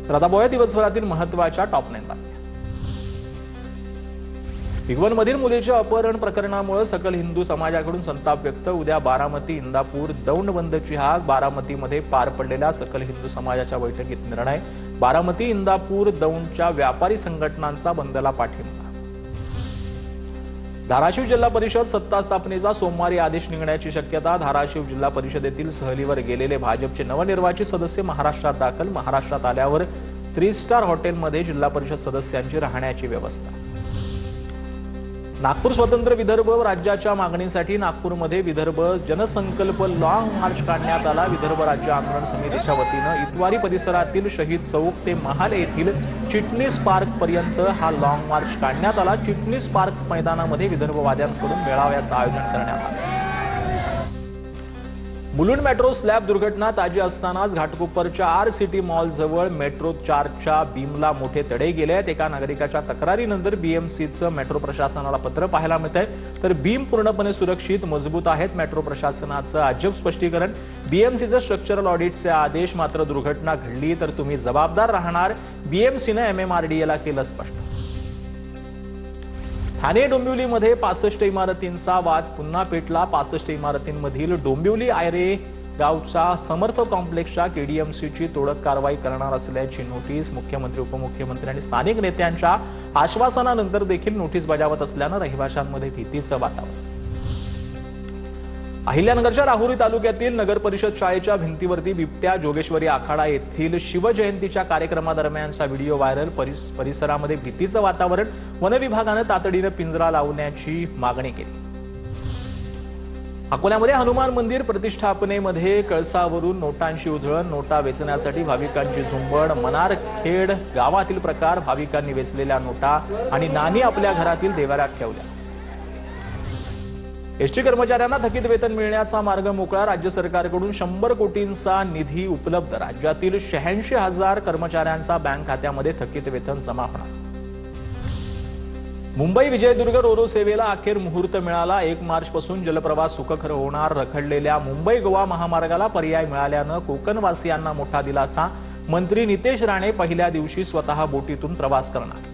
तर आता बघूया दिवसभरातील महत्त्वाच्या टॉप 9 बातम्या। भिगवणमधील मुलीच्या अपहरण प्रकरणामुळे सकल हिंदू समाजाकडून संताप व्यक्त। उद्या बारामती इंदापूर दौंड बंदची हाक। बारामतीमध्ये पार पडलेल्या सकल हिंदू समाजाच्या बैठकीत निर्णय। बारामती इंदापूर दौंडच्या व्यापारी संघटनांचा बंदला पाठिंबा। धाराशिव जिल्हा परिषद सत्ता स्थापनेचा सोमवारी आदेश निघण्याची शक्यता। धाराशिव जिल्हा परिषदेतील सहलीवर गेलेले भाजपचे नवनिर्वाचित सदस्य महाराष्ट्रात दाखल। महाराष्ट्रात आल्यावर 3 स्टार हॉटेलमध्ये जिल्हा परिषद सदस्यांची राहण्याची व्यवस्था। नागपूर स्वतंत्र विदर्भ राज्याच्या मागणीसाठी नागपूरमध्ये विदर्भ जनसंकल्प लॉंग मार्च काढण्यात आला। विदर्भ राज्य आंदोलन समितीच्या वतीनं इतवारी परिसरातील शहीद चौक ते महाल येथील चिटणीस पार्क पर्यंत हा लॉंग मार्च काढण्यात आला। चिटणीस पार्क मैदानामध्ये विदर्भवाद्यांकडून मेळाव्याचं आयोजन करण्यात आलं। मुलुंड मेट्रो स्लॅब दुर्घटना ताजी असतानाच घाटकोपरच्या आर-सिटी मॉल जवळ मेट्रो 4च्या बीमला मोठे तडे गेले आहेत। एका नागरिकाच्या तक्रारीनंतर बीएमसीचं मेट्रो प्रशासनाला पत्र पाहायला मिळतंय, तर बीम पूर्णपणे सुरक्षित मजबूत आहेत। मेट्रो प्रशासनाचं अजब स्पष्टीकरण। बीएमसीचं स्ट्रक्चरल ऑडिटचे आदेश, मात्र दुर्घटना घडली तर तुम्ही जबाबदार राहणार, बीएमसीने एमएमआरडीएला केलं स्पष्ट। ठाणे डोंबिवलीमध्ये 65 इमारतींचा वाद पुन्हा पेटला। 65 इमारतींमधील डोंबिवली आयरे गावच्या समर्थ कॉम्प्लेक्सच्या केडीएमसीची तोडक कारवाई करणार असल्याची नोटीस। मुख्यमंत्री उपमुख्यमंत्री आणि स्थानिक नेत्यांच्या आश्वासनानंतर देखील नोटीस बजावत असल्यानं रहिवाशांमध्ये भीतीचं वातावरण। अहिल्यानगरच्या राहुरी तालुक्यातील नगर परिषद शाळेच्या भिंतीवरती बिबट्या। जोगेश्वरी आखाडा येथील शिवजयंतीच्या कार्यक्रमादरम्यानचा व्हिडिओ व्हायरल। परिसरामध्ये भीतीचं वातावरण। वन विभागानं तातडीनं पिंजरा लावण्याची मागणी केली। अकोल्यामध्ये हनुमान मंदिर प्रतिष्ठापनेमध्ये कळसावरून नोटांची उधळण। नोटा वेचण्यासाठी भाविकांची झुंबड। मनारखेड गावातील प्रकार। भाविकांनी वेचलेल्या नोटा आणि नाणी आपल्या घरातील देवाऱ्यात ठेवल्या। एसटी कर्मचाऱ्यांना थकीत वेतन मिळण्याचा मार्ग मोकळा। राज्य सरकारकडून 100 कोटींचा निधी उपलब्ध। राज्यातील 86,000 कर्मचाऱ्यांचा बँक खात्यामध्ये थकीत वेतन जमा होणार। मुंबई विजयदुर्ग रोरो सेवेला अखेर मुहूर्त मिळाला। 1 मार्चपासून जलप्रवास सुखकर होणार। रखडलेल्या मुंबई गोवा महामार्गाला पर्याय मिळाल्यानं कोकणवासियांना मोठा दिलासा। मंत्री नितेश राणे पहिल्या दिवशी स्वतः बोटीतून प्रवास करणार।